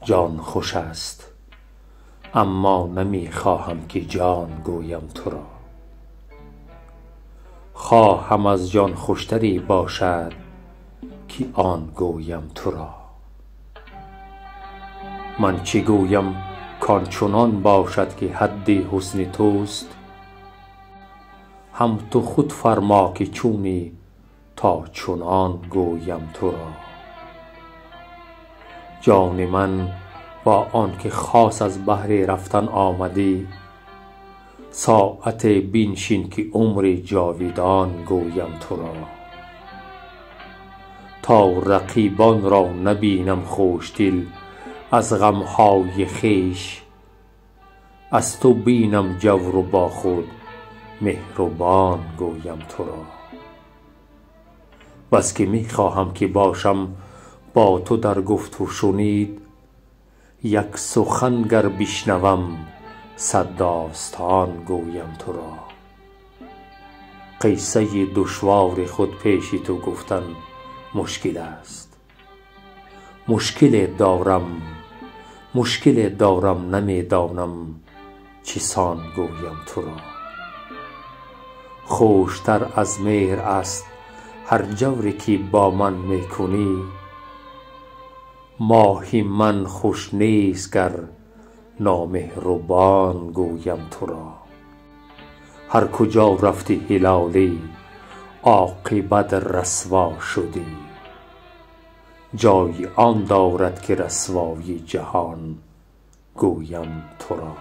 جان خوش است، اما نمی خواهم که جان گویم تو را. خواهم از جان خوشتری باشد که آن گویم تو را. من چه گویم کان چنان باشد که حد حسن توست؟ هم تو خود فرما که چونی تا چنان گویم تو را. جان من با آن که خاص از بهر رفتن آمدی، ساعت بنشین که عمر جاویدان گویم تو را. تا رقیبان را نبینم خوشدل از غمهای خویش، از تو بینم جور و با خود مهربان گویم تو را. بس که می خواهم که باشم با تو در گفت و شنید، یک سخن گر بشنوم صد داستان گویم تو را. قصه دشوار خود پیش تو گفتن مشکل است. مشکل دارم نمی دانم چسان گویم تو را. خوشتر از مهر است هر جوری که با من می کنی، ماه من خوش نیست گر نامهربان گویم تو را. هر کجا رفتی هلالی عاقبت رسوا شدی، جای آن دارد که رسوای جهان گویم تو را.